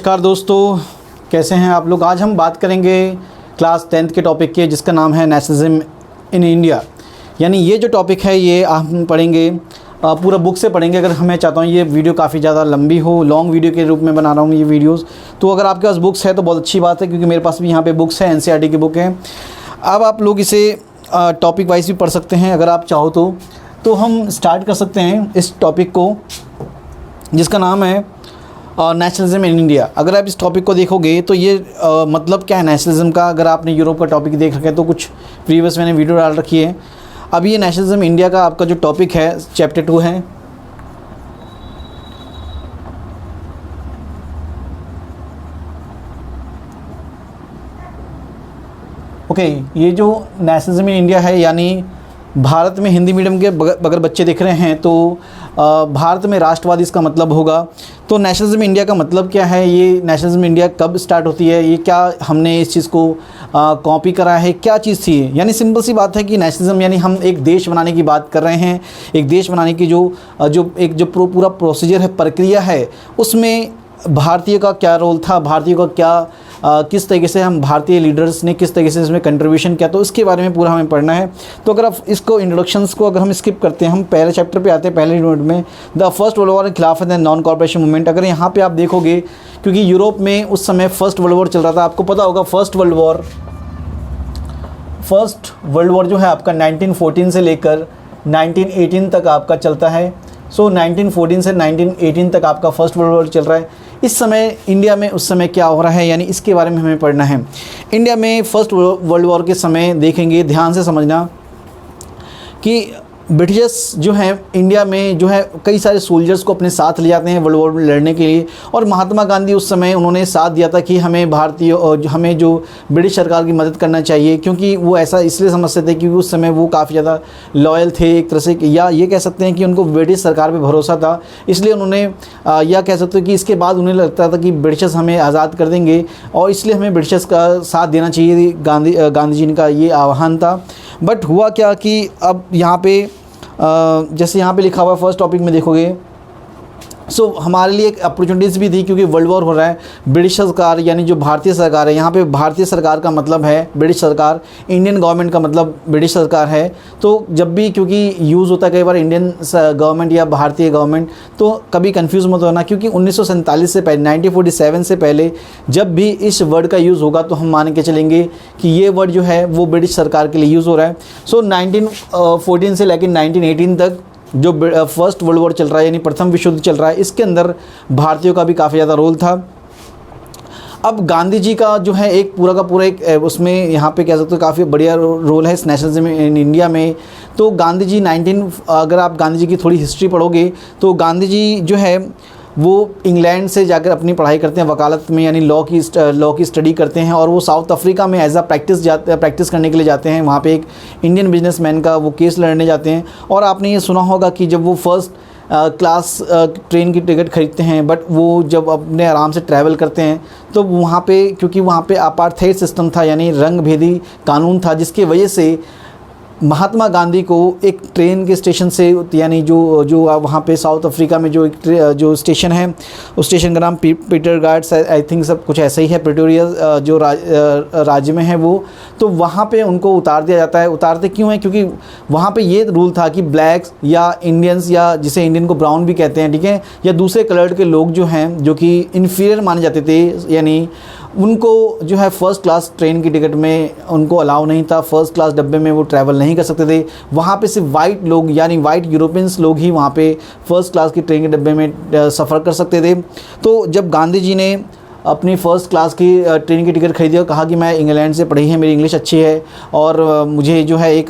नमस्कार दोस्तों, कैसे हैं आप लोग। आज हम बात करेंगे क्लास 10th के टॉपिक के, जिसका नाम है नेशनलिज्म इन इंडिया। यानी ये जो टॉपिक है ये हम पढ़ेंगे, पूरा बुक से पढ़ेंगे। अगर मैं चाहता हूँ ये वीडियो काफ़ी ज़्यादा लंबी हो, लॉन्ग वीडियो के रूप में बना रहा हूँ ये वीडियोस, तो अगर आपके पास बुक्स है तो बहुत अच्छी बात है, क्योंकि मेरे पास भी यहाँ पे बुक्स है, NCERT की बुक है। अब आप लोग इसे टॉपिक वाइज भी पढ़ सकते हैं अगर आप चाहो तो हम स्टार्ट कर सकते हैं इस टॉपिक को, जिसका नाम है नेशनलिज्म इन इंडिया। अगर आप इस टॉपिक को देखोगे तो ये मतलब क्या है नेशनलिज्म का। अगर आपने यूरोप का टॉपिक देख रखा है तो कुछ प्रीवियस मैंने वीडियो डाल रखी है। अब ये नेशनलिज्म इंडिया का आपका जो टॉपिक है चैप्टर 2 है। ओके, ये जो नेशनलिज्म इन इंडिया है, यानी भारत में हिंदी मीडियम के अगर बच्चे देख रहे हैं तो भारत में राष्ट्रवाद इसका मतलब होगा। तो नेशनलिज्म इंडिया का मतलब क्या है, ये नेशनलिज्म इंडिया कब स्टार्ट होती है, ये क्या हमने इस चीज़ को कॉपी करा है, क्या चीज़ थी। यानी सिंपल सी बात है कि नेशनलिज्म यानी हम एक देश बनाने की बात कर रहे हैं। एक देश बनाने की जो पूरा प्रोसीजर है, प्रक्रिया है, उसमें भारतीय का क्या रोल था, भारतीयों का क्या किस तरीके से हम भारतीय लीडर्स ने किस तरीके से इसमें कंट्रीब्यूशन किया, तो इसके बारे में पूरा हमें पढ़ना है। तो अगर आप इसको इंट्रोडक्शंस को अगर हम स्किप करते हैं, हम पहले चैप्टर पे आते हैं, पहले यूनिट में द फर्स्ट वर्ल्ड वॉर खिलाफत एंड नॉन कॉर्पोरेशन मूवमेंट। अगर यहाँ पे आप देखोगे, क्योंकि यूरोप में उस समय फर्स्ट वर्ल्ड वॉर चल रहा था, आपको पता होगा फर्स्ट वर्ल्ड वॉर जो है आपका 1914 से लेकर 1918 तक आपका चलता है। सो 1914 से 1918 तक आपका फर्स्ट वर्ल्ड वॉर चल रहा है। इस समय इंडिया में उस समय क्या हो रहा है, यानी इसके बारे में हमें पढ़ना है। इंडिया में फर्स्ट वर्ल्ड वॉर के समय देखेंगे, ध्यान से समझना कि ब्रिटिशर्स जो हैं इंडिया में जो है कई सारे सोल्जर्स को अपने साथ ले जाते हैं वर्ल्ड वॉर में लड़ने के लिए। और महात्मा गांधी उस समय उन्होंने साथ दिया था कि हमें जो ब्रिटिश सरकार की मदद करना चाहिए, क्योंकि वो ऐसा इसलिए समझते थे क्योंकि उस समय वो काफ़ी ज़्यादा लॉयल थे एक तरह से, या ये कह सकते हैं कि उनको ब्रिटिश सरकार पर भरोसा था। इसलिए उन्होंने या कह सकते हैं कि इसके बाद उन्हें लगता था कि ब्रिटिशर्स हमें आज़ाद कर देंगे, और इसलिए हमें ब्रिटिशर्स का साथ देना चाहिए। गांधी जी का ये आह्वान था। बट हुआ क्या कि अब यहाँ पे जैसे यहाँ पे लिखा हुआ है फर्स्ट टॉपिक में देखोगे, सो हमारे लिए एक अपॉर्चुनिटीज़ भी थी, क्योंकि वर्ल्ड वॉर हो रहा है। ब्रिटिश सरकार यानी जो भारतीय सरकार है, यहाँ पे भारतीय सरकार का मतलब है ब्रिटिश सरकार, इंडियन गवर्नमेंट का मतलब ब्रिटिश सरकार है। तो जब भी क्योंकि यूज़ होता है कई बार इंडियन गवर्नमेंट या भारतीय गवर्नमेंट, तो कभी कंफ्यूज मत होना, क्योंकि 1947 से पहले 1947 से पहले जब भी इस वर्ड का यूज़ होगा तो हम मान के चलेंगे कि ये वर्ड जो है वो ब्रिटिश सरकार के लिए यूज़ हो रहा है। सो 1914 से लेकर 1918 तक जो फर्स्ट वर्ल्ड वॉर चल रहा है, यानी प्रथम विश्व युद्ध चल रहा है, इसके अंदर भारतीयों का भी काफ़ी ज़्यादा रोल था। अब गांधी जी का जो है एक पूरा का पूरा एक उसमें यहाँ पे कह सकते हो काफ़ी बढ़िया रोल है इस नेशनलिज्म इन इंडिया में। तो गांधी जी अगर आप गांधी जी की थोड़ी हिस्ट्री पढ़ोगे तो गांधी जी जो है वो इंग्लैंड से जाकर अपनी पढ़ाई करते हैं वकालत में, यानी लॉ की स्टडी करते हैं, और वो साउथ अफ्रीका में एज अ प्रैक्टिस करने के लिए जाते हैं। वहाँ पे एक इंडियन बिजनेसमैन का वो केस लड़ने जाते हैं। और आपने ये सुना होगा कि जब वो फर्स्ट क्लास ट्रेन की टिकट खरीदते हैं, बट वो जब अपने आराम से ट्रैवल करते हैं तो वहाँ पे क्योंकि वहाँ पे अपार्थाइड सिस्टम था, यानी रंग भेदी कानून था, जिसकी वजह से महात्मा गांधी को एक ट्रेन के स्टेशन से, यानी जो वहाँ पे साउथ अफ्रीका में जो स्टेशन है, उस स्टेशन का नाम पीटर गार्ड्स आई थिंक सब कुछ ऐसा ही है, प्रिटोरिया जो राज्य में है वो। तो वहाँ पे उनको उतार दिया जाता है। उतारते क्यों है, क्योंकि वहाँ पे ये रूल था कि ब्लैक्स या इंडियंस, या जिसे इंडियन को ब्राउन भी कहते हैं, ठीक है, या दूसरे कलर्ड के लोग जो हैं जो कि इन्फीरियर माने जाते थे, यानी उनको जो है फर्स्ट क्लास ट्रेन की टिकट में उनको अलाउ नहीं था, फर्स्ट क्लास डब्बे में वो ट्रैवल नहीं कर सकते थे। वहाँ पे सिर्फ वाइट लोग, यानी वाइट यूरोपियंस लोग ही वहाँ पे फर्स्ट क्लास की ट्रेन के डब्बे में सफ़र कर सकते थे। तो जब गांधी जी ने अपनी फ़र्स्ट क्लास की ट्रेन की टिकट खरीदी और कहा कि मैं इंग्लैंड से पढ़ी है, मेरी इंग्लिश अच्छी है और मुझे जो है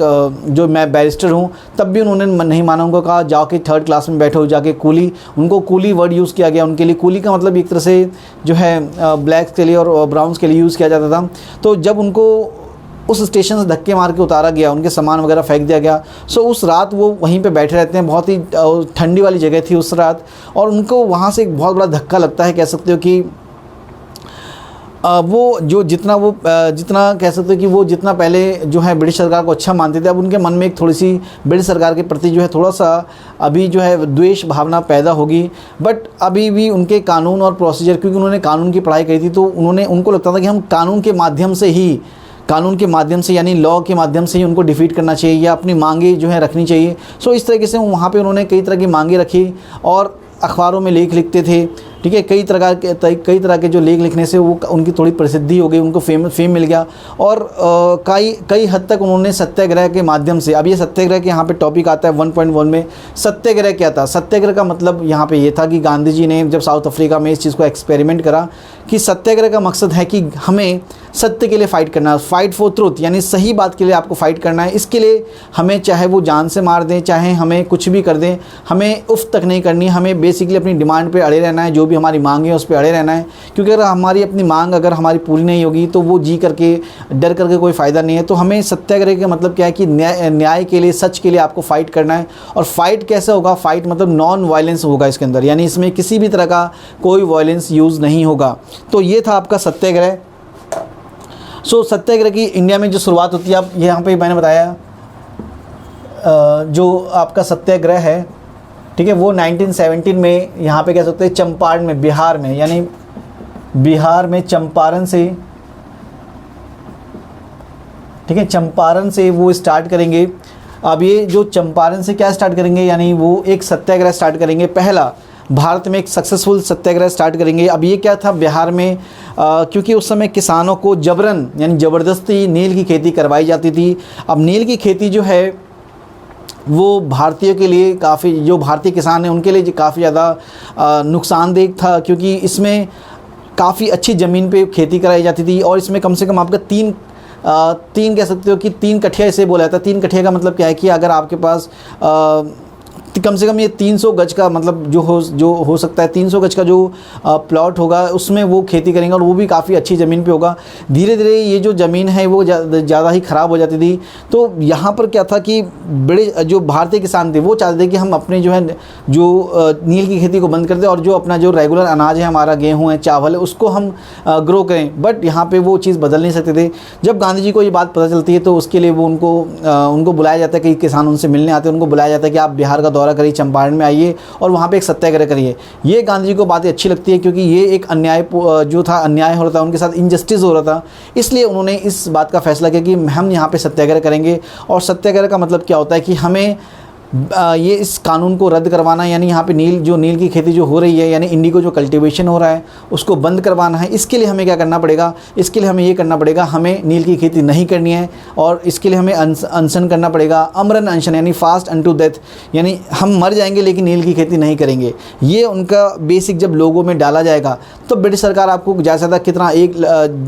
जो मैं बैरिस्टर हूँ, तब भी उन्होंने नहीं माना। उनको कहा जाके थर्ड क्लास में बैठो, जाके कूली, उनको कूली वर्ड यूज़ किया गया उनके लिए। कूली का मतलब एक तरह से जो है ब्लैक्स के लिए और ब्राउन्स के लिए यूज़ किया जाता था। तो जब उनको उस स्टेशन से धक्के मार के उतारा गया, उनके सामान वगैरह फेंक दिया गया, सो उस रात वो वहीं पे बैठे रहते हैं। बहुत ही ठंडी वाली जगह थी उस रात, और उनको वहाँ से एक बहुत बड़ा धक्का लगता है, कह सकते हो कि वो जो जितना कह सकते हैं कि वो जितना पहले जो है ब्रिटिश सरकार को अच्छा मानते थे, अब उनके मन में एक थोड़ी सी ब्रिटिश सरकार के प्रति जो है थोड़ा सा अभी जो है द्वेष भावना पैदा होगी। बट अभी भी उनके कानून और प्रोसीजर, क्योंकि उन्होंने कानून की पढ़ाई करी थी, तो उनको लगता था कि हम कानून के माध्यम से यानी लॉ के माध्यम से ही उनको डिफीट करना चाहिए या अपनी मांगे जो है रखनी चाहिए। सो इस तरीके से वहाँ पे उन्होंने कई तरह की मांगे रखी और अखबारों में लेख लिखते थे। ठीक है, कई तरह के जो लेख लिखने से वो उनकी थोड़ी प्रसिद्धि हो गई, उनको फेम मिल गया। और कई हद तक उन्होंने सत्याग्रह के माध्यम से, अब ये सत्याग्रह के यहाँ पे टॉपिक आता है 1.1 में। सत्याग्रह क्या था? सत्याग्रह का मतलब यहाँ पे ये था कि गांधी जी ने जब साउथ अफ्रीका में इस चीज़ को एक्सपेरिमेंट करा कि सत्याग्रह का मकसद है कि हमें सत्य के लिए फ़ाइट करना है, फाइट फॉर ट्रूथ, यानी सही बात के लिए आपको फ़ाइट करना है। इसके लिए हमें चाहे वो जान से मार दें, चाहे हमें कुछ भी कर दें, हमें उफ तक नहीं करनी, हमें बेसिकली अपनी डिमांड पे अड़े रहना है, जो भी हमारी मांग है उस पे अड़े रहना है। क्योंकि अगर हमारी अपनी मांग अगर हमारी पूरी नहीं होगी तो वो जी करके डर करके कोई फ़ायदा नहीं है। तो हमें सत्याग्रह का मतलब क्या है कि न्याय के लिए, सच के लिए आपको फ़ाइट करना है। और फाइट कैसे होगा? फाइट मतलब नॉन वायलेंस होगा इसके अंदर, यानी इसमें किसी भी तरह का कोई वायलेंस यूज़ नहीं होगा। तो ये था आपका सत्याग्रह। सो सत्याग्रह की इंडिया में जो शुरुआत होती है, अब यहाँ पे मैंने बताया जो आपका सत्याग्रह है, ठीक है, वो 1917 में यहाँ पे कह सकते हैं चंपारण में, बिहार में, यानी बिहार में चंपारण से, ठीक है, चंपारण से वो स्टार्ट करेंगे। अब ये जो चंपारण से क्या स्टार्ट करेंगे, यानी वो एक सत्याग्रह स्टार्ट करेंगे, पहला भारत में एक सक्सेसफुल सत्याग्रह स्टार्ट करेंगे। अब ये क्या था बिहार में, क्योंकि उस समय किसानों को जबरन यानी ज़बरदस्ती नील की खेती करवाई जाती थी। अब नील की खेती जो है वो भारतीयों के लिए काफ़ी, जो भारतीय किसान हैं उनके लिए काफ़ी ज़्यादा नुकसानदेह था, क्योंकि इसमें काफ़ी अच्छी ज़मीन पे खेती कराई जाती थी और इसमें कम से कम आपका तीन कह सकते हो कि 3 कठिया इसे बोला जाता है। 3 कठिया का मतलब क्या है कि अगर आपके पास कम से कम ये 300 गज का मतलब जो हो सकता है 300 गज का जो प्लॉट होगा उसमें वो खेती करेंगे और वो भी काफ़ी अच्छी ज़मीन पे होगा। धीरे धीरे ये जो ज़मीन है वो ज़्यादा ही ख़राब हो जाती थी। तो यहाँ पर क्या था कि बड़े जो भारतीय किसान थे वो चाहते थे कि हम अपने जो है नील की खेती को बंद कर दें और जो अपना जो रेगुलर अनाज है, हमारा गेहूँ है, चावल है, उसको हम ग्रो करें। बट यहाँ पर वो चीज़ बदल नहीं सकते थे। जब गांधी जी को ये बात पता चलती है तो उसके लिए वो उनको बुलाया जाता है, कई किसान उनसे मिलने आते हैं, उनको बुलाया जाता है कि आप बिहार का दौरा करिए, चंपारण में आइए और वहाँ पे एक सत्याग्रह करिए। ये गांधी जी को बातें अच्छी लगती है क्योंकि ये एक अन्याय जो था, अन्याय हो रहा था, उनके साथ इनजस्टिस हो रहा था। इसलिए उन्होंने इस बात का फैसला किया कि हम यहाँ पे सत्याग्रह करेंगे। और सत्याग्रह का मतलब क्या होता है कि हमें ये इस कानून को रद्द करवाना, यानी यहाँ पे नील की खेती जो हो रही है, यानी इंडिगो जो कल्टीवेशन हो रहा है उसको बंद करवाना है। इसके लिए हमें क्या करना पड़ेगा? इसके लिए हमें ये करना पड़ेगा, हमें नील की खेती नहीं करनी है और इसके लिए हमें अनशन करना पड़ेगा, अमरन अनशन, यानी फास्ट अनटू डेथ, यानी हम मर जाएंगे लेकिन नील की खेती नहीं करेंगे। ये उनका बेसिक जब लोगों में डाला जाएगा तो ब्रिटिश सरकार आपको ज़्यादा से ज़्यादा कितना, 1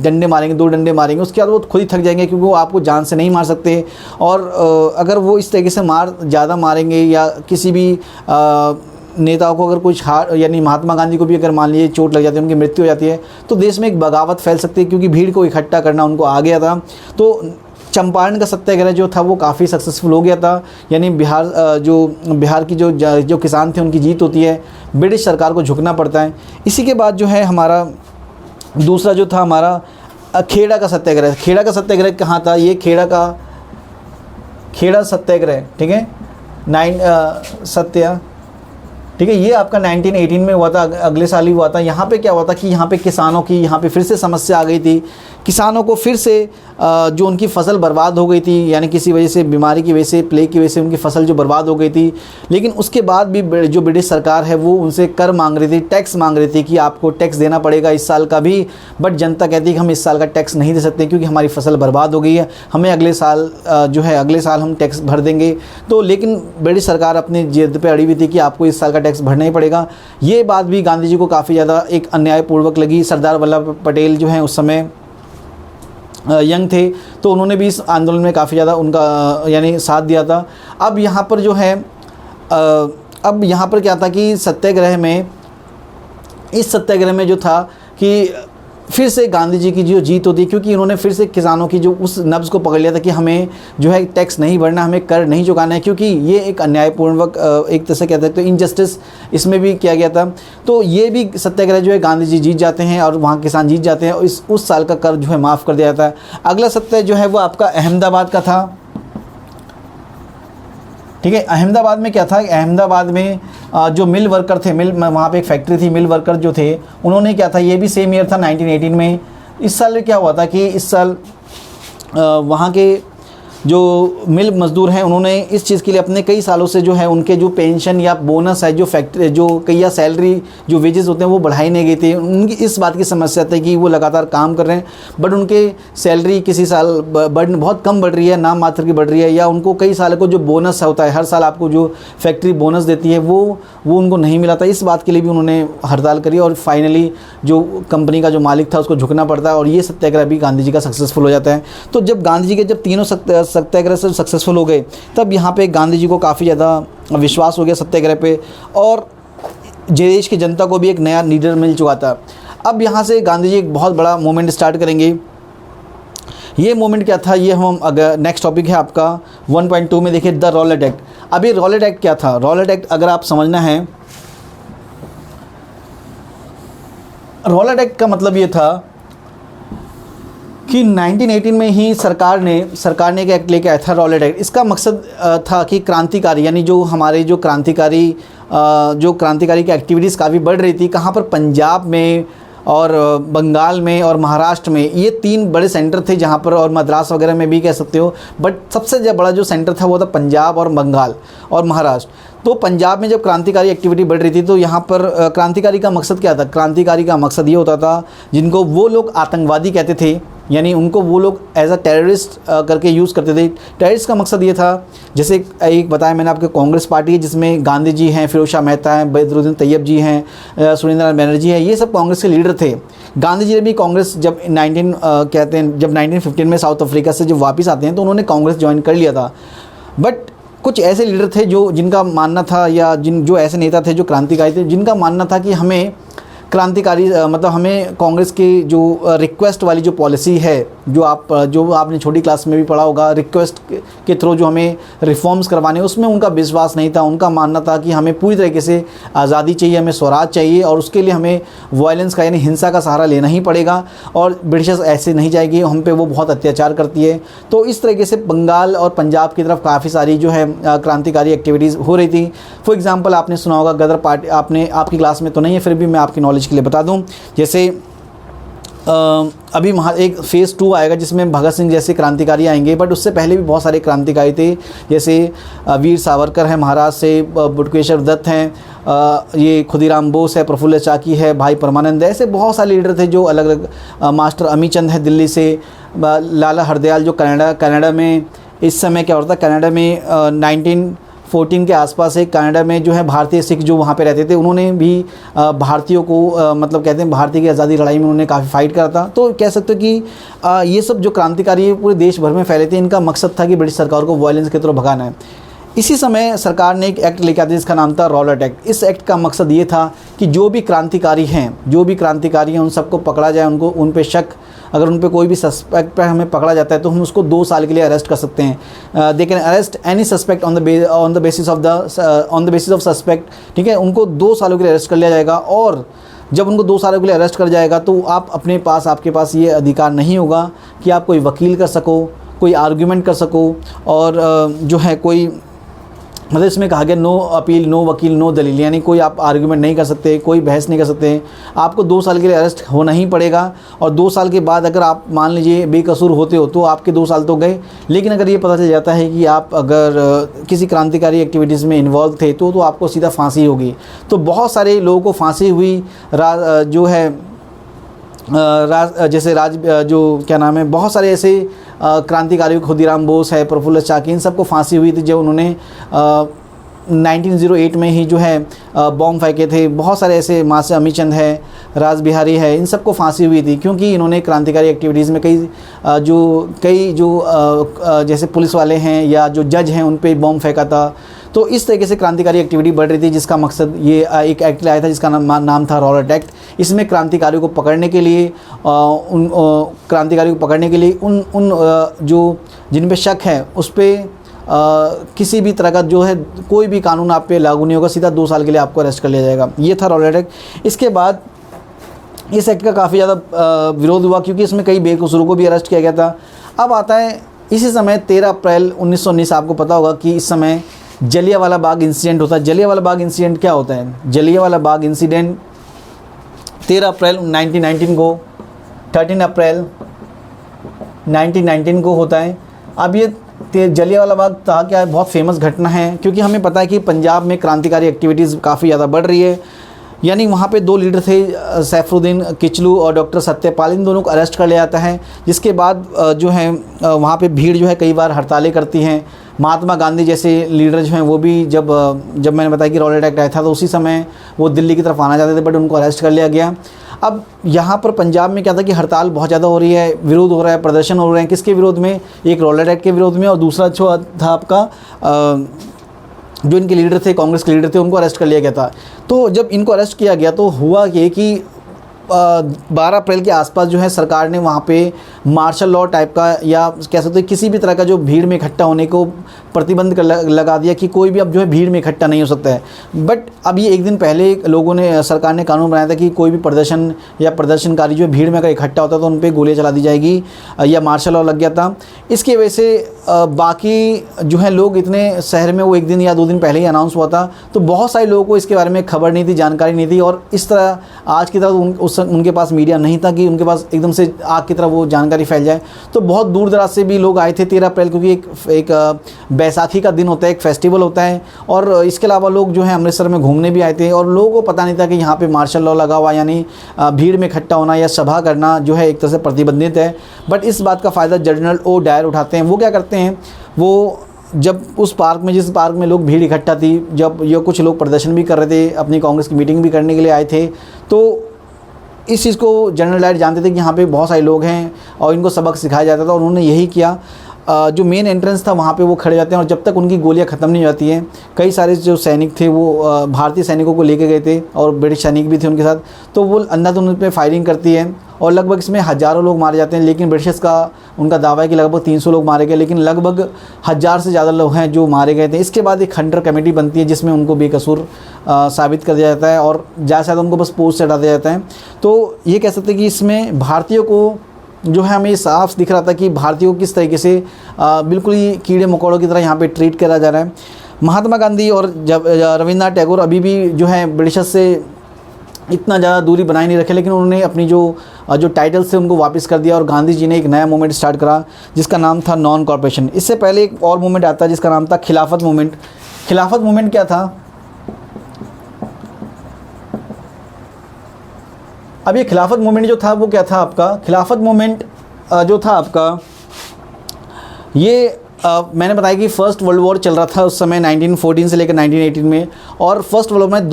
डंडे मारेंगे, 2 डंडे मारेंगे, उसके बाद वो खुद ही थक जाएंगे क्योंकि वो आपको जान से नहीं मार सकते। और अगर वो इस तरीके से ज़्यादा मारेंगे या किसी भी नेताओं को अगर कुछ यानी महात्मा गांधी को भी अगर मान लीजिए चोट लग जाती है, उनकी मृत्यु हो जाती है, तो देश में एक बगावत फैल सकती है क्योंकि भीड़ को इकट्ठा करना उनको आ गया था। तो चंपारण का सत्याग्रह जो था वो काफ़ी सक्सेसफुल हो गया था, यानी बिहार की जो किसान थे उनकी जीत होती है, ब्रिटिश सरकार को झुकना पड़ता है। इसी के बाद जो है हमारा दूसरा जो था हमारा खेड़ा का सत्याग्रह। खेड़ा का सत्याग्रह कहाँ था? ये खेड़ा सत्याग्रह, ठीक है, ठीक है, ये आपका 1918 में हुआ था, अगले साल ही हुआ था। यहाँ पे क्या हुआ था कि यहाँ पे किसानों की यहाँ पे फिर से समस्या आ गई थी। किसानों को फिर से जो उनकी फसल बर्बाद हो गई थी, यानी किसी वजह से, बीमारी की वजह से, प्लेग की वजह से उनकी फसल जो बर्बाद हो गई थी। लेकिन उसके बाद भी जो ब्रिटिश सरकार है वो उनसे कर मांग रही थी, टैक्स मांग रही थी कि आपको टैक्स देना पड़ेगा इस साल का भी। बट जनता कहती है कि हम इस साल का टैक्स नहीं दे सकते क्योंकि हमारी फसल बर्बाद हो गई है, हमें अगले साल हम टैक्स भर देंगे। तो लेकिन ब्रिटिश सरकार अपनी जिद पर अड़ी हुई थी कि आपको इस साल का टैक्स भरना ही पड़ेगा। ये बात भी गांधी जी को काफ़ी ज़्यादा एक अन्यायपूर्वक लगी। सरदार वल्लभ पटेल जो हैं उस समय यंग थे, तो उन्होंने भी इस आंदोलन में काफ़ी ज़्यादा उनका यानी साथ दिया था। अब यहाँ पर जो है अब यहाँ पर क्या था कि इस सत्याग्रह में जो था कि फिर से गांधी जी की जो जीत होती है, क्योंकि इन्होंने फिर से किसानों की जो उस नब्ज़ को पकड़ लिया था कि हमें जो है टैक्स नहीं भरना, हमें कर नहीं चुकाना है, क्योंकि ये एक अन्यायपूर्वक एक तरह से कहते हैं तो इनजस्टिस इसमें भी किया गया था। तो ये भी सत्याग्रह जो है गांधी जी जीत जाते हैं और वहाँ किसान जीत जाते हैं और उस साल का कर जो है माफ़ कर दिया जाता है। अगला सत्याग्रह जो है वो आपका अहमदाबाद का था। ठीक है, अहमदाबाद में क्या था, अहमदाबाद में जो मिल वर्कर थे, मिल वहाँ पे एक फैक्ट्री थी, मिल वर्कर जो थे उन्होंने क्या था, ये भी सेम ईयर था 1918 में। इस साल क्या हुआ था कि इस साल वहाँ के जो मिल मज़दूर हैं उन्होंने इस चीज़ के लिए अपने कई सालों से जो है उनके जो पेंशन या बोनस है, जो फैक्ट्री जो कई या सैलरी जो वेजेस होते हैं वो बढ़ाई नहीं गई थी। उनकी इस बात की समस्या थी कि वो लगातार काम कर रहे हैं बट उनके सैलरी किसी साल बहुत कम बढ़ रही है, नाम मात्र की बढ़ रही है, या उनको कई साल को जो बोनस होता है, हर साल आपको जो फैक्ट्री बोनस देती है वो उनको नहीं मिला था। इस बात के लिए भी उन्होंने हड़ताल करी और फाइनली जो कंपनी का जो मालिक था उसको झुकना पड़ता है और ये सत्याग्रह भी गांधी जी का सक्सेसफुल हो जाता है। तो जब गांधी जी के जब तीनों सत्याग्रह से सक्सेसफुल हो गए तब यहाँ पे गांधी जी को काफ़ी ज़्यादा विश्वास हो गया सत्याग्रह पे और देश की जनता को भी एक नया लीडर मिल चुका था। अब यहाँ से गांधी जी एक बहुत बड़ा मूवमेंट स्टार्ट करेंगे। ये मूवमेंट क्या था, ये हम अगर नेक्स्ट टॉपिक है आपका 1.2 में देखिए, द रॉलेट एक्ट। अब ये रॉलेट एक्ट क्या था, रॉलेट एक्ट अगर आप समझना है, रॉलेट एक्ट का मतलब ये था कि 1918 में ही सरकार ने एक एक्ट लेके आया था, रॉलेट एक्ट। इसका मकसद था कि क्रांतिकारी यानी जो हमारे जो क्रांतिकारी की एक्टिविटीज़ काफ़ी बढ़ रही थी, कहाँ पर पंजाब में और बंगाल में और महाराष्ट्र में, ये 3 बड़े सेंटर थे जहाँ पर, और मद्रास वगैरह में भी कह सकते हो, बट सबसे बड़ा जो सेंटर था वो था पंजाब और बंगाल और महाराष्ट्र। तो पंजाब में जब क्रांतिकारी एक्टिविटी बढ़ रही थी तो यहाँ पर क्रांतिकारी का मकसद क्या था, क्रांतिकारी का मकसद ये होता था जिनको वो लोग आतंकवादी कहते थे, यानी उनको वो लोग एज अ टेररिस्ट करके यूज़ करते थे। टेररिस्ट का मकसद ये था, जैसे एक बताया मैंने आपको, कांग्रेस पार्टी है जिसमें गांधी जी हैं, फिरोज शाह मेहता हैं, बदरुद्दीन तैयब जी हैं, सुरेंद्र नाथ बनर्जी हैं, ये सब कांग्रेस के लीडर थे। गांधी जी ने भी कांग्रेस जब 1915 में साउथ अफ्रीका से जब वापस आते हैं तो उन्होंने कांग्रेस ज्वाइन कर लिया था। बट कुछ ऐसे लीडर थे जिनका मानना था, या जो ऐसे नेता थे जो क्रांतिकारी थे, जिनका मानना था कि हमें क्रांतिकारी मतलब हमें कांग्रेस की जो रिक्वेस्ट वाली जो पॉलिसी है, जो आपने छोटी क्लास में भी पढ़ा होगा, रिक्वेस्ट के थ्रू जो हमें रिफॉर्म्स करवाने, उसमें उनका विश्वास नहीं था। उनका मानना था कि हमें पूरी तरीके से आज़ादी चाहिए, हमें स्वराज चाहिए और उसके लिए हमें वायलेंस का यानी हिंसा का सहारा लेना ही पड़ेगा और ब्रिटिशर्स ऐसे नहीं जाएगी, हम पे वो बहुत अत्याचार करती है। तो इस तरीके से बंगाल और पंजाब की तरफ काफ़ी सारी जो है क्रांतिकारी एक्टिविटीज़ हो रही थी। फॉर एग्ज़ाम्पल आपने सुना होगा गदर पार्टी, आपकी क्लास में तो नहीं है, फिर भी मैं आपकी नॉलेज के लिए बता दूं, जैसे अभी एक फ़ेज़ 2 आएगा जिसमें भगत सिंह जैसे क्रांतिकारी आएंगे, बट उससे पहले भी बहुत सारे क्रांतिकारी थे, जैसे वीर सावरकर हैं महाराष्ट्र से, बटुकेश्वर दत्त हैं, ये खुदीराम बोस है, प्रफुल्ल चाकी है, भाई परमानंद है, ऐसे बहुत सारे लीडर थे जो अलग अलग, मास्टर अमीचंद है दिल्ली से, लाला हरदयाल जो कनाडा में इस समय क्या होता है, कनाडा में 1914 के आसपास एक कनाडा में जो है भारतीय सिख जो वहाँ पे रहते थे, उन्होंने भी भारतीयों को मतलब कहते हैं भारतीय की आज़ादी लड़ाई में उन्होंने काफ़ी फाइट करा था। तो कह सकते हो कि ये सब जो क्रांतिकारी पूरे देश भर में फैले थे, इनका मकसद था कि ब्रिटिश सरकार को वायलेंस की तरफ भगाना है। इसी समय सरकार ने एक एक्ट लेकर आती जिसका नाम था रॉलेट एक्ट। इस एक्ट का मकसद ये था कि जो भी क्रांतिकारी हैं उन सबको पकड़ा जाए, उन पे शक, अगर उन पे कोई भी सस्पेक्ट पर हमें पकड़ा जाता है तो हम उसको 2 साल के लिए अरेस्ट कर सकते हैं। They can arrest any suspect on the basis of suspect. ठीक है, उनको 2 सालों के लिए अरेस्ट कर लिया जाएगा और जब उनको 2 सालों के लिए अरेस्ट कर जाएगा तो आपके पास ये अधिकार नहीं होगा कि आप कोई वकील कर सको, कोई आर्ग्यूमेंट कर सको, और जो है कोई मतलब इसमें कहा गया नो अपील, नो वकील, नो दलील, यानी कोई आप आर्ग्यूमेंट नहीं कर सकते, कोई बहस नहीं कर सकते, आपको 2 साल के लिए अरेस्ट होना ही पड़ेगा। और 2 साल के बाद अगर आप मान लीजिए बेकसूर होते हो तो आपके 2 साल तो गए, लेकिन अगर ये पता चल जाता है कि आप अगर किसी क्रांतिकारी एक्टिविटीज़ में इन्वॉल्व थे तो आपको सीधा फांसी होगी। तो बहुत सारे लोगों को फांसी हुई, जो है जो क्या नाम है, बहुत सारे ऐसे क्रांतिकारी, खुदीराम बोस है, प्रफुल्ल चाकी, इन सबको फांसी हुई थी जो उन्होंने 1908 में ही जो है बॉम्ब फेंके थे। बहुत सारे ऐसे, मासे अमीचंद है, राज बिहारी है, इन सबको फांसी हुई थी क्योंकि इन्होंने क्रांतिकारी एक्टिविटीज़ में कई जो जैसे पुलिस वाले हैं या जो जज हैं उन पे बॉम्ब फेंका था। तो इस तरीके से क्रांतिकारी एक्टिविटी बढ़ रही थी, जिसका मकसद ये एक एक्ट लाया था जिसका नाम था रॉलेट एक्ट। इसमें क्रांतिकारियों को पकड़ने के लिए जो जिन पे शक है उस पर किसी भी तरह का जो है कोई भी कानून आप पे लागू नहीं होगा, सीधा 2 साल के लिए आपको अरेस्ट कर लिया जाएगा। ये था रॉलेट एक्ट। इसके बाद इस एक्ट का काफ़ी ज़्यादा विरोध हुआ क्योंकि इसमें कई बेकसूरों को भी अरेस्ट किया गया था। अब आता है इसी समय 13 अप्रैल 1919, आपको पता होगा कि इस समय जलियांवाला बाग इंसिडेंट होता है। जलियांवाला बाग इंसिडेंट क्या होता है? जलियांवाला बाग इंसिडेंट 13 अप्रैल 1919 को 13 अप्रैल 1919 को होता है। अब ये जलियांवाला बाग था क्या, बहुत फेमस घटना है क्योंकि हमें पता है कि पंजाब में क्रांतिकारी एक्टिविटीज़ काफ़ी ज़्यादा बढ़ रही है। यानी वहाँ पे 2 लीडर थे, सैफुद्दीन किचलू और डॉक्टर सत्यपाल, इन दोनों को अरेस्ट कर लिया जाता है। जिसके बाद जो है वहाँ पे भीड़ जो है कई बार हड़तालें करती हैं। महात्मा गांधी जैसे लीडर जो हैं वो भी जब मैंने बताया कि रॉलेट एक्ट आया था तो उसी समय वो दिल्ली की तरफ आना चाहते थे, बट उनको अरेस्ट कर लिया गया। अब यहाँ पर पंजाब में क्या था कि हड़ताल बहुत ज़्यादा हो रही है, विरोध हो रहा है, प्रदर्शन हो रहे हैं। किसके विरोध में? एक रॉलेट एक्ट के विरोध में, और दूसरा जो था आपका जो इनके लीडर थे, कांग्रेस के लीडर थे, उनको अरेस्ट कर लिया गया था। तो जब इनको अरेस्ट किया गया तो हुआ ये कि 12 अप्रैल के आसपास जो है सरकार ने वहाँ पे मार्शल लॉ टाइप का, या कह सकते हैं किसी भी तरह का जो भीड़ में इकट्ठा होने को प्रतिबंध लगा दिया कि कोई भी अब जो है भीड़ में इकट्ठा नहीं हो सकता है। बट अब ये एक दिन पहले सरकार ने कानून बनाया था कि कोई भी प्रदर्शन या प्रदर्शनकारी जो भीड़ में अगर इकट्ठा होता है तो उन पर गोलियाँ चला दी जाएगी, या मार्शल लॉ लग गया था। इसकी वजह से बाकी जो है लोग इतने शहर में, वो 1 दिन या 2 दिन पहले ही अनाउंस हुआ था, तो बहुत सारे लोगों को इसके बारे में खबर नहीं थी, जानकारी नहीं थी। और इस तरह आज की तरह उनके पास मीडिया नहीं था कि उनके पास एकदम से आग की तरह वो जानकारी फैल जाए। तो बहुत दूर दराज से भी लोग आए थे 13 अप्रैल, क्योंकि एक बैसाखी का दिन होता है, एक फेस्टिवल होता है। और इसके अलावा लोग जो है अमृतसर में घूमने भी आए थे, और लोगों को पता नहीं था कि यहाँ पे मार्शल लॉ लगा हुआ, यानी भीड़ में इकट्ठा होना या सभा करना जो है एक तरह से प्रतिबंधित है। बट इस बात का फ़ायदा जनरल ओ डायर उठाते हैं। वो क्या करते हैं, वो जब उस पार्क में, जिस पार्क में लोग भीड़ इकट्ठा थी, जब ये कुछ लोग प्रदर्शन भी कर रहे थे, अपनी कांग्रेस की मीटिंग भी करने के लिए आए थे, तो इस चीज़ को जनरल डायर जानते थे कि यहाँ पे बहुत सारे लोग हैं और इनको सबक सिखाया जाता था, और उन्होंने यही किया। जो मेन एंट्रेंस था वहाँ पे वो खड़े जाते हैं, और जब तक उनकी गोलियाँ ख़त्म नहीं जाती हैं, कई सारे जो सैनिक थे वो भारतीय सैनिकों को लेके गए थे और ब्रिटिश सैनिक भी थे उनके साथ, तो वो अंधाधुंध उन पर फायरिंग करती है और लगभग इसमें हज़ारों लोग मारे जाते हैं। लेकिन ब्रिटिश का उनका दावा है कि लगभग 300 लोग मारे गए, लेकिन लगभग 1000 से ज़्यादा लोग हैं जो मारे गए थे। इसके बाद एक हंटर कमेटी बनती है जिसमें उनको बेकसूर साबित कर दिया जाता है और ज़्यादा से ज़्यादा उनको बस पोस्ट से हटा दिया जाता है। तो ये कह सकते हैं कि इसमें भारतीयों को जो है हमें साफ दिख रहा था कि भारतीयों को किस तरीके से बिल्कुल ही कीड़े मकोड़ों की तरह यहाँ पे ट्रीट करा जा रहा है। महात्मा गांधी और जब रविंद्रनाथ टैगोर अभी भी जो है ब्रिटिशर्स से इतना ज़्यादा दूरी बनाए नहीं रखे, लेकिन उन्होंने अपनी जो टाइटल्स थे उनको वापस कर दिया, और गांधी जी ने एक नया मूवमेंट स्टार्ट करा जिसका नाम था नॉन कॉर्पोरेशन। इससे पहले एक और मूवमेंट आता है जिसका नाम था खिलाफत मूवमेंट। खिलाफत मूवमेंट क्या था? अब ये खिलाफत मूवमेंट जो था वो क्या था आपका? खिलाफत मूवमेंट जो था आपका, ये मैंने बताया कि फ़र्स्ट वर्ल्ड वॉर चल रहा था उस समय 1914 से लेकर 1918 में, और फर्स्ट वर्ल्ड वॉर में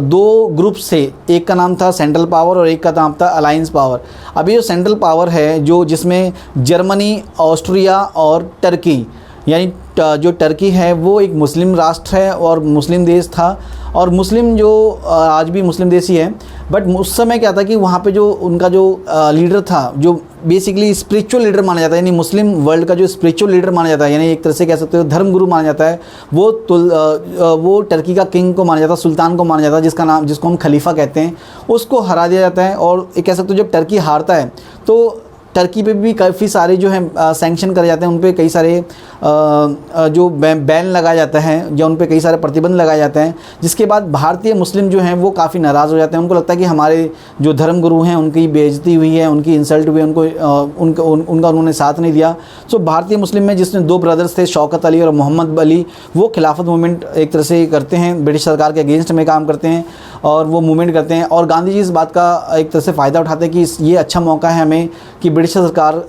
दो ग्रुप्स थे, एक का नाम था सेंट्रल पावर और एक का नाम था अलायंस पावर। अभी जो सेंट्रल पावर है जो जिसमें जर्मनी, ऑस्ट्रिया और टर्की, यानी जो टर्की है वो एक मुस्लिम राष्ट्र है और मुस्लिम देश था, और मुस्लिम जो आज भी मुस्लिम देश ही है। बट उस समय क्या था कि वहाँ पे जो उनका जो लीडर था, जो बेसिकली स्पिरिचुअल लीडर माना जाता है, यानी मुस्लिम वर्ल्ड का जो स्पिरिचुअल लीडर माना जाता है, यानी एक तरह से कह सकते हो धर्मगुरु माना जाता है, वो टर्की का किंग को माना जाता है, सुल्तान को माना जाता है, जिसको हम खलीफा कहते हैं, उसको हरा दिया जाता है। और कह सकते हो जब टर्की हारता है तो टर्की पे भी काफ़ी सारे जो हैं सैंक्शन करे जाते हैं, उन पे कई सारे जो बैन लगाया जाता है या उन पे कई सारे प्रतिबंध लगाए जाते हैं, जिसके बाद भारतीय मुस्लिम जो हैं वो काफ़ी नाराज़ हो जाते हैं। उनको लगता है कि हमारे जो धर्मगुरु हैं उनकी बेइज्जती हुई है, उनकी इंसल्ट हुई है, उनका उन्होंने साथ नहीं दिया। सो भारतीय मुस्लिम में जिसमें 2 ब्रदर्स थे, शौकत अली और मोहम्मद अली, वो खिलाफत मूवमेंट एक तरह से करते हैं, ब्रिटिश सरकार के अगेंस्ट में काम करते हैं और वो मूवमेंट करते हैं। और गांधी जी इस बात का एक तरह से फ़ायदा उठाते हैं कि ये अच्छा मौका है हमें कि ब्रिटिश सरकार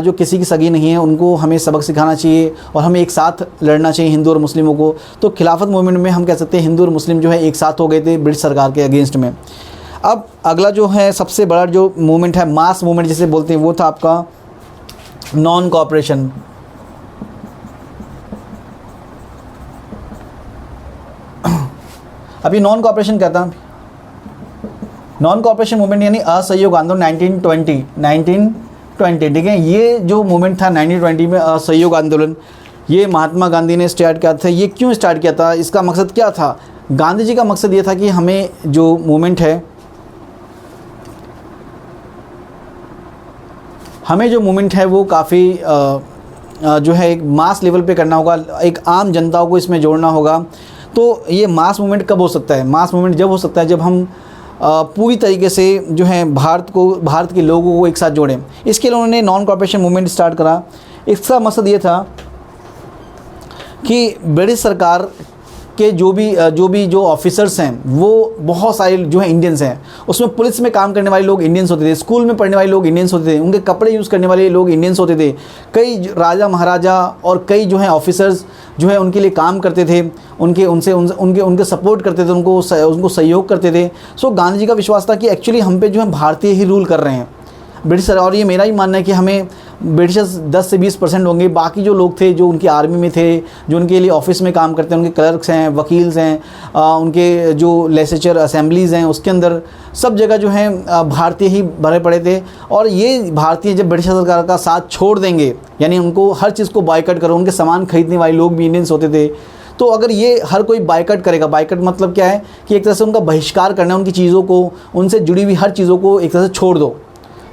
जो किसी की सगी नहीं है, उनको हमें सबक सिखाना चाहिए और हमें एक साथ लड़ना चाहिए हिंदू और मुस्लिमों को। तो खिलाफत मूवमेंट में हम कह सकते हैं हिंदू और मुस्लिम जो है एक साथ हो गए थे ब्रिटिश सरकार के अगेंस्ट में। अब अगला जो है सबसे बड़ा जो मूवमेंट है, मास मूवमेंट जिसे बोलते हैं, वो था आपका नॉन कॉपरेशन। अब ये नॉन कोऑपरेशन क्या था? नॉन कोऑपरेशन मूवमेंट यानी असहयोग आंदोलन 1920, ठीक है। ये जो मूवमेंट था 1920 में, असहयोग आंदोलन, ये महात्मा गांधी ने स्टार्ट किया था। ये क्यों स्टार्ट किया था, इसका मकसद क्या था? गांधी जी का मकसद ये था कि हमें जो मूवमेंट है, वो काफ़ी जो है एक मास लेवल पे करना होगा, एक आम जनता को इसमें जोड़ना होगा। तो ये मास मूवमेंट कब हो सकता है? मास मूवमेंट जब हो सकता है जब हम पूरी तरीके से जो है भारत के लोगों को एक साथ जोड़ें। इसके लिए उन्होंने नॉन कॉर्पोरेशन मूवमेंट स्टार्ट करा। इसका मकसद ये था कि ब्रिटिश सरकार के जो ऑफिसर्स हैं वो बहुत सारे जो है इंडियंस हैं। उसमें पुलिस में काम करने वाले लोग इंडियंस होते थे, स्कूल में पढ़ने वाले लोग इंडियंस होते थे, उनके कपड़े यूज़ करने वाले लोग इंडियंस होते थे। कई राजा महाराजा और कई जो है ऑफिसर्स जो है उनके लिए काम करते थे, उनके सपोर्ट करते थे, उनको सहयोग करते थे। सो गांधी जी का विश्वास था कि एक्चुअली हम पे जो है भारतीय ही रूल कर रहे हैं, ब्रिटिश। और ये मेरा ही मानना है कि हमें ब्रिटिशर्स 10 से 20% होंगे, बाकी जो लोग थे जो उनकी आर्मी में थे, जो उनके लिए ऑफिस में काम करते हैं, उनके क्लर्क्स हैं, वकील्स हैं, उनके जो लेजिस्लेचर असेंबलीज़ हैं, उसके अंदर सब जगह जो हैं भारतीय ही भरे पड़े थे। और ये भारतीय जब ब्रिटिश सरकार का साथ छोड़ देंगे, यानी उनको हर चीज़ को बायकॉट करो, उनके सामान खरीदने वाले लोग भी इंडियंस होते थे। तो अगर ये हर कोई बायकॉट करेगा, बायकॉट मतलब क्या है कि एक तरह से उनका बहिष्कार करना, उनकी चीज़ों को, उनसे जुड़ी हुई हर चीज़ों को एक तरह से छोड़ दो,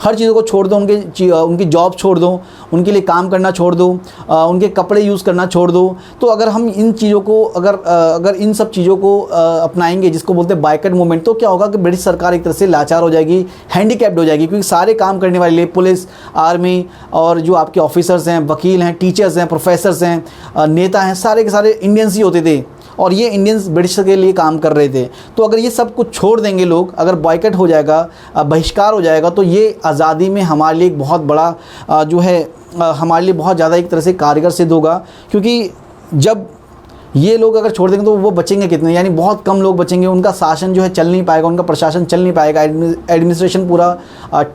हर चीज़ों को छोड़ दो, उनकी जॉब छोड़ दो, उनके लिए काम करना छोड़ दो, उनके कपड़े यूज़ करना छोड़ दो। तो अगर हम इन चीज़ों को अगर इन सब चीज़ों को अपनाएंगे, जिसको बोलते हैं बायकॉट मूवमेंट, तो क्या होगा कि ब्रिटिश सरकार एक तरह से लाचार हो जाएगी, हैंडीकैप्ड हो जाएगी, क्योंकि सारे काम करने वाले पुलिस, आर्मी और जो आपके ऑफिसर्स हैं, वकील हैं, टीचर्स हैं, प्रोफेसर्स हैं, नेता हैं, सारे के सारे इंडियंस ही होते थे और ये इंडियंस ब्रिटिश के लिए काम कर रहे थे। तो अगर ये सब कुछ छोड़ देंगे लोग, अगर बॉयकॉट हो जाएगा, बहिष्कार हो जाएगा, तो ये आज़ादी में हमारे लिए एक बहुत बड़ा जो है हमारे लिए बहुत ज़्यादा एक तरह से कारगर सिद्ध होगा। क्योंकि जब ये लोग अगर छोड़ देंगे तो वो बचेंगे कितने, यानी बहुत कम लोग बचेंगे, उनका शासन जो है चल नहीं पाएगा, उनका प्रशासन चल नहीं पाएगा, एडमिनिस्ट्रेशन पूरा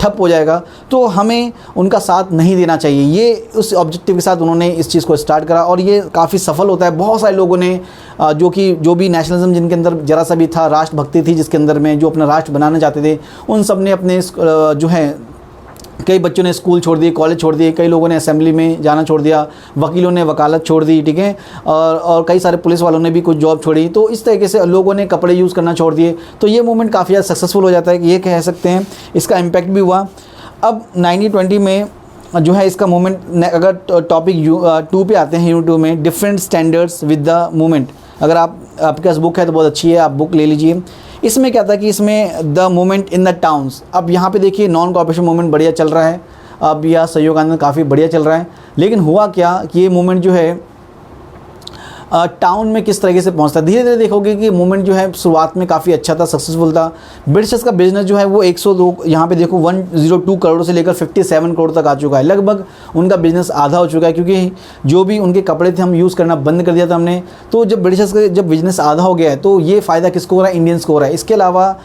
ठप हो जाएगा। तो हमें उनका साथ नहीं देना चाहिए। ये उस ऑब्जेक्टिव के साथ उन्होंने इस चीज़ को स्टार्ट करा और ये काफ़ी सफल होता है। बहुत सारे लोगों ने जो भी नेशनलिज्म जिनके अंदर जरा सा भी था, राष्ट्रभक्ति थी जिसके अंदर में, जो अपना राष्ट्र बनाना चाहते थे, उन सब ने अपने जो है, कई बच्चों ने स्कूल छोड़ दिए, कॉलेज छोड़ दिए, कई लोगों ने असेंबली में जाना छोड़ दिया, वकीलों ने वकालत छोड़ दी, ठीक है, और कई सारे पुलिस वालों ने भी कुछ जॉब छोड़ी। तो इस तरीके से लोगों ने कपड़े यूज़ करना छोड़ दिए। तो ये मूवमेंट काफ़ी ज़्यादा सक्सेसफुल हो जाता है, ये कह सकते हैं। इसका इम्पैक्ट भी हुआ। अब 1920 में जो है इसका मूवमेंट, अगर टॉपिक 2 पे आते हैं, यूनिट 2 में different standards with the movement. अगर आपके पास बुक है तो बहुत अच्छी है, आप बुक ले लीजिए। इसमें क्या था कि इसमें the movement in the towns, अब यहाँ पे देखिए नॉन कॉर्पोरेशन मूवमेंट बढ़िया चल रहा है, अब यह सहयोग आंदोलन काफ़ी बढ़िया चल रहा है। लेकिन हुआ क्या कि ये मूवमेंट जो है टाउन में किस तरीके से पहुंचता है, धीरे धीरे देखोगे कि मूवमेंट जो है शुरुआत में काफ़ी अच्छा था, सक्सेसफुल था। ब्रिटिशर्स का बिजनेस जो है वो 102, यहाँ पे देखो 102 करोड़ से लेकर 57 करोड़ तक आ चुका है। लगभग उनका बिजनेस आधा हो चुका है, क्योंकि जो भी उनके कपड़े थे हम यूज़ करना बंद कर दिया था हमने। तो जब ब्रिटिशर्स का जब बिजनेस आधा हो गया है तो ये फ़ायदा किसको हो रहा है? इंडियंस को हो रहा है। इसके अलावा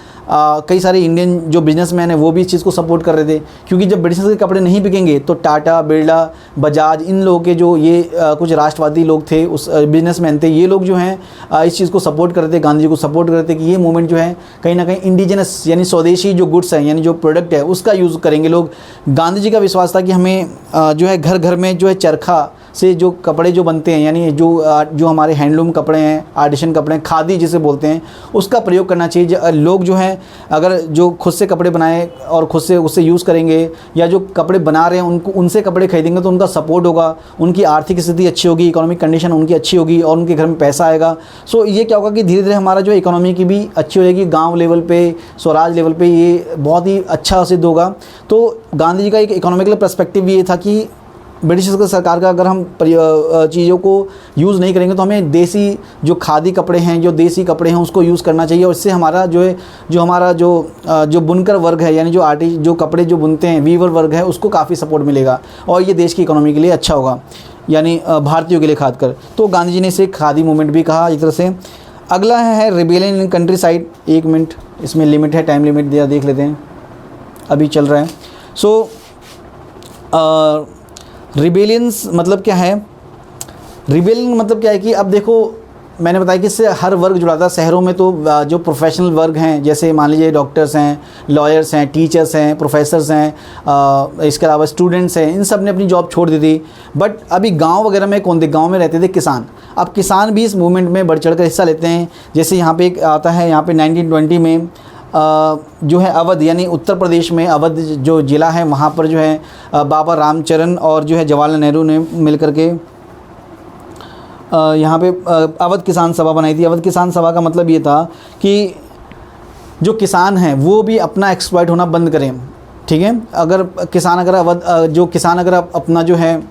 कई सारे इंडियन जो बिजनेसमैन हैं वो भी इस चीज़ को सपोर्ट कर रहे थे, क्योंकि जब ब्रिटिशर्स के कपड़े नहीं बिकेंगे तो टाटा, बिरला, बजाज, इन लोगों के जो ये कुछ राष्ट्रवादी लोग थे, उस बिजनेसमैन थे, ये लोग जो हैं इस चीज़ को सपोर्ट कर रहे थे, गांधी जी को सपोर्ट कर रहे थे कि ये मूवमेंट जो है कहीं ना कहीं इंडिजिनस यानी स्वदेशी जो गुड्स हैं, यानी जो प्रोडक्ट है उसका यूज़ करेंगे लोग। गांधी जी का विश्वास था कि हमें जो है घर घर में जो है चरखा से जो कपड़े जो बनते हैं, यानी जो हमारे हैंडलूम कपड़े हैं, आर्टिसन कपड़े हैं, खादी जिसे बोलते हैं, उसका प्रयोग करना चाहिए। लोग जो हैं अगर जो खुद से कपड़े बनाए और खुद से उससे यूज़ करेंगे, या जो कपड़े बना रहे हैं उनसे कपड़े खरीदेंगे तो उनका सपोर्ट होगा, उनकी आर्थिक स्थिति अच्छी होगी, इकोनॉमिक कंडीशन उनकी अच्छी होगी और उनके घर में पैसा आएगा। सो ये क्या होगा कि धीरे धीरे हमारा जो इकोनॉमी की भी अच्छी हो जाएगी, गाँव लेवल पे, स्वराज लेवल पे ये बहुत ही अच्छा सिद्ध होगा। तो गांधी जी का एक इकोनॉमिकल पर्सपेक्टिव भी ये था कि ब्रिटिश सरकार का अगर हम चीज़ों को यूज़ नहीं करेंगे तो हमें देसी जो खादी कपड़े हैं, जो देसी कपड़े हैं उसको यूज़ करना चाहिए। और इससे हमारा जो है जो बुनकर वर्ग है, यानी जो कपड़े जो बुनते हैं, वीवर वर्ग है, उसको काफ़ी सपोर्ट मिलेगा और ये देश की इकोनॉमी के लिए अच्छा होगा, यानी भारतीयों के लिए खासकर। तो गांधी जी ने इसे खादी मूवमेंट भी कहा एक तरह से। अगला है rebellion in country side. 1 minute इसमें लिमिट है, टाइम लिमिट दिया, देख लेते हैं, अभी चल रहा है। सो रिबेलियंस मतलब क्या है? रिबेलियन मतलब क्या है कि अब देखो मैंने बताया कि इससे हर वर्ग जुड़ा था। शहरों में तो जो प्रोफेशनल वर्ग हैं, जैसे मान लीजिए डॉक्टर्स हैं, लॉयर्स हैं, टीचर्स हैं, प्रोफेसर्स हैं, इसके अलावा स्टूडेंट्स हैं, इन सब ने अपनी जॉब छोड़ दी थी। बट अभी गांव वगैरह में कौन थे? गांव में रहते थे किसान। अब किसान भी इस मूवमेंट में बढ़ चढ़ कर हिस्सा लेते हैं। जैसे यहाँ पे एक आता है, यहाँ पे 1920 में जो है अवध, यानी उत्तर प्रदेश में अवध जो ज़िला है, वहाँ पर जो है बाबा रामचरण और जो है जवाहरलाल नेहरू ने मिल कर के यहाँ पे अवध किसान सभा बनाई थी। अवध किसान सभा का मतलब ये था कि जो किसान हैं वो भी अपना एक्सप्लॉइट होना बंद करें, ठीक है। अगर किसान अगर अपना जो है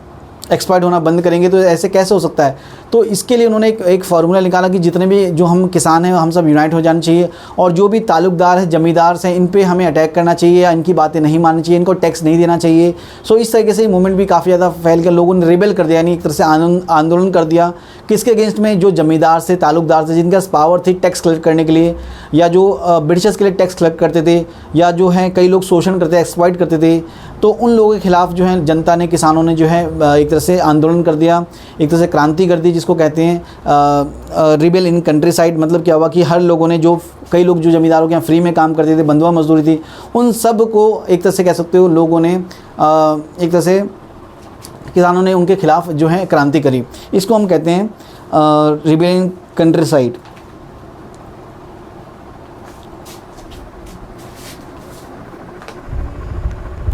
एक्सप्लॉइट होना बंद करेंगे तो ऐसे कैसे हो सकता है? तो इसके लिए उन्होंने एक फार्मूला निकाला कि जितने भी जो हम किसान हैं हम सब यूनाइट हो जाना चाहिए, और जो भी ताल्लुकदार हैं, ज़मींदार हैं, इन पे हमें अटैक करना चाहिए या इनकी बातें नहीं माननी चाहिए, इनको टैक्स नहीं देना चाहिए। सो इस तरीके से मूवमेंट भी काफ़ी ज़्यादा फैल गया। लोगों ने रिबेल कर दिया, यानी एक तरह से आंदोलन कर दिया। किसके अगेंस्ट में? जो ज़मींदार से, ताल्लुकदार थे, जिनके पास पावर थी टैक्स कलेक्ट करने के लिए, या जो ब्रिटिशर्स के लिए टैक्स कलेक्ट करते थे, या जो है कई लोग शोषण करते, एक्सप्लॉइट करते थे। तो उन लोगों के खिलाफ जो है जनता ने, किसानों ने जो है एक तरह से आंदोलन कर दिया, एक तरह से क्रांति कर दी, जिसको कहते हैं रिबेल इन कंट्री साइड। मतलब क्या हुआ कि हर लोगों ने, जो कई लोग जो ज़मींदारों के यहाँ फ्री में काम करते थे, बंधुआ मजदूरी थी, उन सब को एक तरह से कह सकते हो लोगों ने एक तरह से किसानों ने उनके खिलाफ जो है क्रांति करी। इसको हम कहते हैं रिबेल इन कंट्री साइड।